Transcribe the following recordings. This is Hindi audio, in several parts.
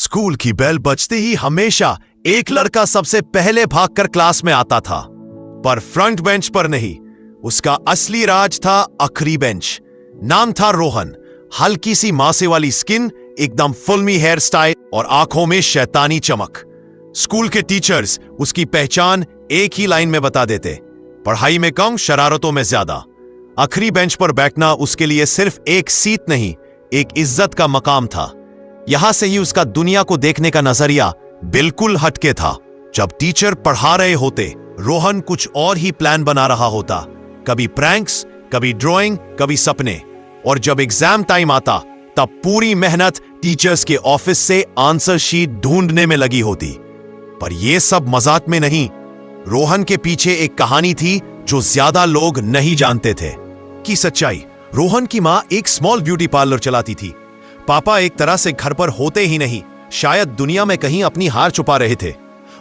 स्कूल की बेल बजते ही हमेशा एक लड़का सबसे पहले भागकर क्लास में आता था, पर फ्रंट बेंच पर नहीं। उसका असली राज था आखिरी बेंच। नाम था रोहन। हल्की सी मासे वाली स्किन, एकदम फिल्मी हेयर स्टाइल और आंखों में शैतानी चमक। स्कूल के टीचर्स उसकी पहचान एक ही लाइन में बता देते, पढ़ाई में कम, शरारतों में ज्यादा। आखिरी बेंच पर बैठना उसके लिए सिर्फ एक सीट नहीं, एक इज्जत का मकाम था। यहां से ही उसका दुनिया को देखने का नजरिया बिल्कुल हटके था। जब टीचर पढ़ा रहे होते, रोहन कुछ और ही प्लान बना रहा होता। कभी प्रैंक्स, कभी ड्राइंग, कभी सपने। और जब एग्जाम टाइम आता, तब पूरी मेहनत टीचर्स के ऑफिस से आंसर शीट ढूंढने में लगी होती। पर यह सब मजाक में नहीं। रोहन के पीछे एक कहानी थी जो ज्यादा लोग नहीं जानते थे। की सच्चाई, रोहन की मां एक स्मॉल ब्यूटी पार्लर चलाती थी। पापा एक तरह से घर पर होते ही नहीं, शायद दुनिया में कहीं अपनी हार छुपा रहे थे।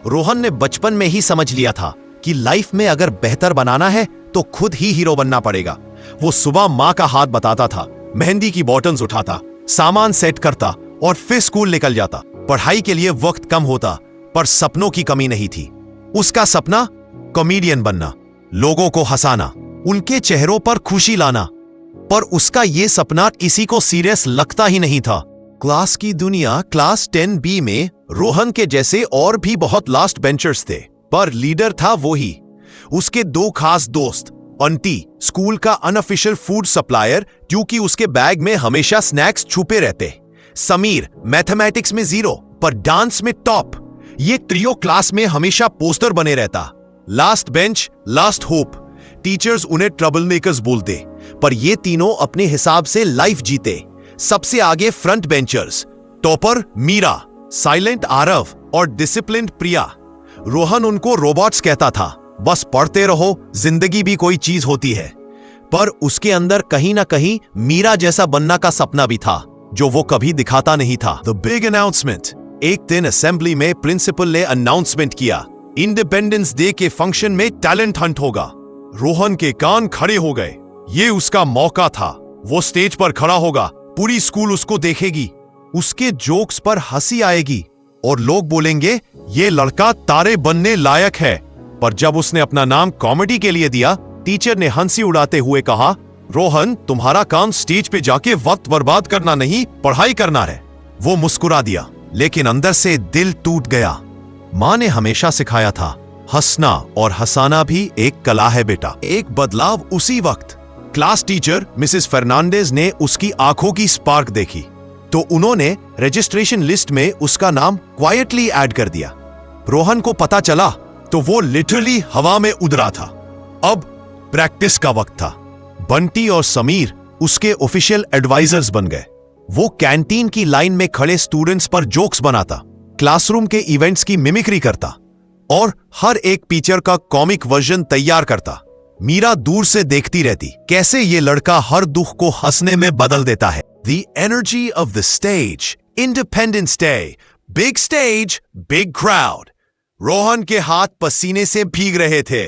रोहन ने बचपन में ही समझ लिया था कि लाइफ में अगर बेहतर बनाना है तो खुद ही हीरो बनना पड़ेगा। वो सुबह मां का हाथ बताता था, मेहंदी की बॉटल्स उठाता, सामान सेट करता और फिर स्कूल निकल जाता। पढ़ाई के लिए वक्त कम होता, पर सपनों की कमी नहीं थी। उसका सपना कॉमेडियन बनना, लोगों को हंसाना, उनके चेहरों पर खुशी लाना। पर उसका यह सपना किसी को सीरियस लगता ही नहीं था। क्लास की दुनिया क्लास 10B में रोहन के जैसे और भी बहुत लास्ट बेंचर्स थे, पर लीडर था वो ही। उसके दो खास दोस्त, अंटी स्कूल का अनऑफिशियल फूड सप्लायर क्योंकि उसके बैग में हमेशा स्नैक्स छुपे रहते, समीर मैथमेटिक्स में 0 पर डांस में टॉप। ये ट्रियो क्लास में हमेशा पोस्टर बने रहता। Last bench, last hope. Teachers उन्हें ट्रबल मेकर्स बोलते, पर ये तीनों अपने हिसाब से लाइफ जीते। सबसे आगे front benchers, topper Meera, silent Aarav और डिसिप्लिन्ड प्रिया। रोहन उनको रोबोट्स कहता था, बस पढ़ते रहो, जिंदगी भी कोई चीज होती है। पर उसके अंदर कहीं ना कहीं मीरा जैसा बनना का सपना भी था, जो वो कभी दिखाता नहीं था। The big announcement. एक दिन असेंबली में प्रिंसिपल ने अनाउंसमेंट किया, इंडिपेंडेंस डे के फंक्शन में टैलेंट हंट होगा। रोहन के कान खड़े हो गए। ये उसका मौका था। वो स्टेज पर खड़ा होगा, पूरी स्कूल उसको देखेगी, उसके जोक्स पर हंसी आएगी और लोग बोलेंगे ये लड़का तारे बनने लायक है। पर जब उसने अपना नाम कॉमेडी के लिए दिया, टीचर ने हंसी उड़ाते हुए कहा, रोहन तुम्हारा काम स्टेज पे जाके वक्त बर्बाद करना नहीं, पढ़ाई करना है। वो मुस्कुरा दिया, लेकिन अंदर से दिल टूट गया। मां ने हमेशा सिखाया था, हंसना और हंसाना भी एक कला है बेटा। एक बदलाव उसी वक्त। क्लास टीचर मिसेस फर्नांडेज ने उसकी आंखों की स्पार्क देखी, तो उन्होंने रजिस्ट्रेशन लिस्ट में उसका नाम क्वाइटली ऐड कर दिया। रोहन को पता चला तो वो लिटरली हवा में उड़ रहा था। अब प्रैक्टिस का वक्त था। बंटी और समीर उसके ऑफिशियल एडवाइजर्स बन गए। वो कैंटीन की लाइन में खड़े स्टूडेंट्स पर जोक्स बनाता, क्लासरूम के इवेंट्स की मिमिक्री करता और हर एक पिक्चर का कॉमिक वर्जन तैयार करता। मीरा दूर से देखती रहती, कैसे ये लड़का हर दुख को हंसने में बदल देता है। The energy of the stage, Independence Day, big stage, big crowd. Rohan के हाथ पसीने से भीग रहे थे।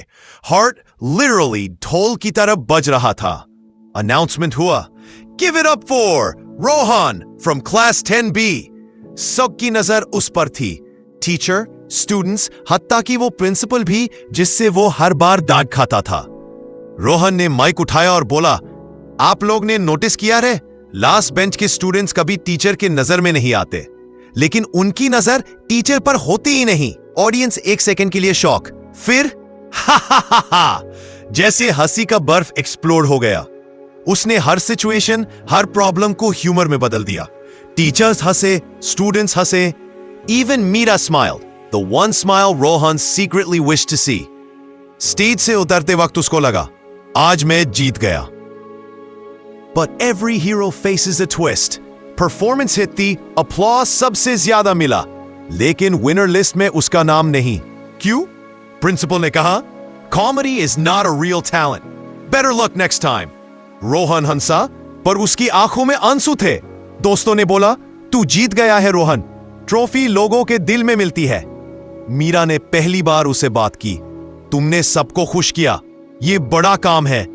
हार्ट लिटरली ढोल की तरह बज रहा था। अनाउंसमेंट हुआ, Give it up for Rohan from class 10B. सबकी नजर उस पर थी। टीचर, स्टूडेंट्स, हत्ता कि वो प्रिंसिपल भी, जिससे वो हर बार डांट खाता था। रोहन ने माइक उठाया और बोला, आप लोग ने नोटिस किया है, लास्ट बेंच के स्टूडेंट्स कभी टीचर के नजर में नहीं आते, लेकिन उनकी नजर टीचर पर होती ही नहीं। ऑडियंस एक सेकंड के लिए शॉक, फिर हा हा हा हा, जैसे हंसी का बर्फ एक्सप्लोड हो गया। उसने हर सिचुएशन, हर प्रॉब्लम को ह्यूमर में बदल दिया। टीचर्स हंसे, स्टूडेंट्स हंसे, even Meera smiled, the one smile Rohan secretly wished to see. Stage से उतरते वक्त उसको लगा, आज मैं जीत गया। But every hero faces a twist. Performance hit थी, अपलॉज सबसे ज्यादा मिला, लेकिन विनर लिस्ट में उसका नाम नहीं। क्यों? प्रिंसिपल ने कहा, comedy is not a real talent, better luck next time. Rohan हंसा, पर उसकी आंखों में आंसू थे। दोस्तों ने बोला, तू जीत गया है रोहन, ट्रॉफी लोगों के दिल में मिलती है। मीरा ने पहली बार उसे बात की, तुमने सबको खुश किया, ये बड़ा काम है।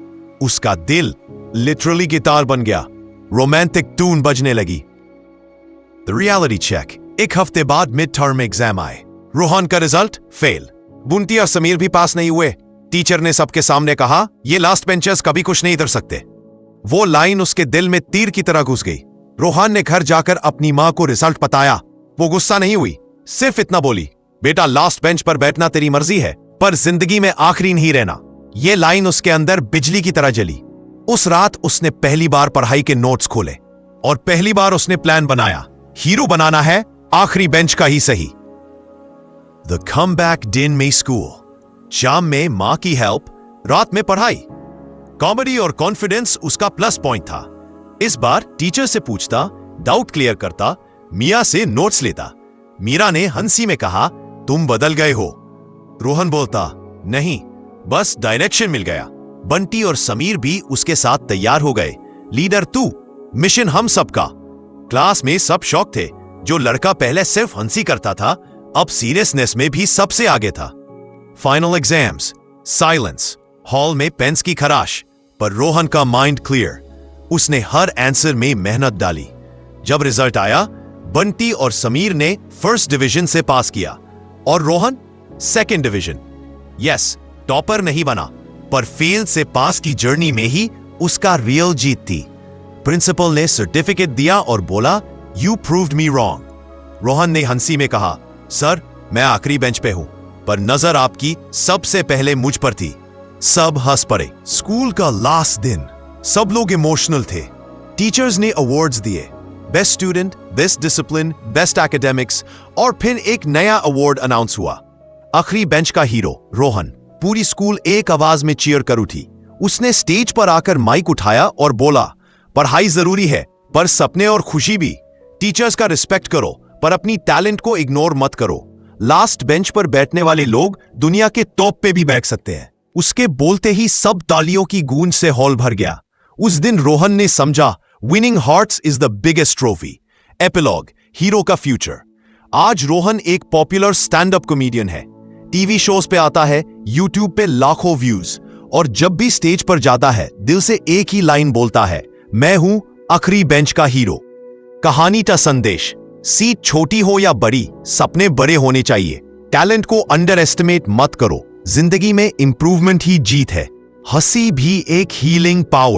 उसका दिल लिटरली गिटार बन गया। रोमांटिक ट्यून बजने लगी। The reality check. एक हफ्ते बाद मिड टर्म एग्जाम आए। रोहन का रिजल्ट फेल। बुंटी और समीर भी पास नहीं हुए। टीचर ने सबके सामने कहा, ये लास्ट बेंचर्स कभी कुछ नहीं कर सकते। वो लाइन उसके दिल में तीर की तरह घुस गई। रोहन ने घर जाकर अपनी मां को रिजल्ट बताया। वो गुस्सा नहीं हुई, सिर्फ इतना बोली, बेटा लास्ट बेंच पर बैठना तेरी मर्जी है, पर जिंदगी में आखिरी नहीं रहना। ये लाइन उसके अंदर बिजली की तरह जली। उस रात उसने पहली बार पढ़ाई के नोट्स खोले और पहली बार उसने प्लान बनाया, हीरो बनाना है, आखिरी बेंच का ही सही। द कमबैक दिन में स्कूल, शाम में मां की हेल्प, रात में पढ़ाई। कॉमेडी और कॉन्फिडेंस उसका प्लस पॉइंट था। इस बार टीचर से पूछता, डाउट क्लियर करता, मिया से नोट्स लेता। मीरा ने हंसी में कहा, तुम बदल गए हो। रोहन बोलता, नहीं, बस डायरेक्शन मिल गया। बंटी और समीर भी उसके साथ तैयार हो गए। लीडर तू, मिशन हम सबका। क्लास में सब शौक थे। जो लड़का पहले सिर्फ हंसी करता था, अब सीरियसनेस में भी सबसे आगे था। फाइनल एग्जाम्स, साइलेंस, हॉल में पेन्स की खराश, पर रोहन का माइंड क्लियर। उसने हर आंसर में मेहनत डाली। जब रिजल्ट आया, बंटी और समीर ने फर्स्ट डिवीजन से पास किया और Rohan second division. Yes, topper नहीं बना, पर फेल से पास की जर्नी में ही उसका रियल जीत थी। प्रिंसिपल ने सर्टिफिकेट दिया और बोला, you proved me wrong. Rohan ने हंसी में कहा, सर मैं आखिरी बेंच पे हूं, पर नजर आपकी सबसे पहले मुझ पर थी। सब हंस पड़े। स्कूल का लास्ट दिन, सब लोग इमोशनल थे। टीचर्स ने अवार्ड्स दिए, best student, best discipline, best academics, और फिर एक नया अवार्ड अनाउंस हुआ, आखिरी बेंच का हीरो रोहन। पूरी स्कूल एक आवाज में चीयर कर उठी। उसने स्टेज पर आकर माइक उठाया और बोला, पढ़ाई जरूरी है, पर सपने और खुशी भी। टीचर्स का रिस्पेक्ट करो, पर अपनी टैलेंट को इग्नोर मत करो। लास्ट बेंच पर बैठने वाले लोग दुनिया के टॉप पे भी बैठ सकते हैं। उसके बोलते ही सब तालियों की गूंज से हॉल भर गया। उस दिन रोहन ने समझा, winning hearts is the biggest trophy. Epilogue, hero का फ्यूचर। आज रोहन एक पॉपुलर स्टैंड अप कॉमेडियन है। टीवी शोज पे आता है, यूट्यूब पे लाखों व्यूज, और जब भी स्टेज पर जाता है दिल से एक ही लाइन बोलता है, मैं हूं आखिरी बेंच का हीरो। कहानी का संदेश, सीट छोटी हो या बड़ी, सपने बड़े होने चाहिए। टैलेंट को अंडर एस्टिमेट मत करो। जिंदगी में इंप्रूवमेंट ही जीत है। हंसी भी एक हीलिंग पावर।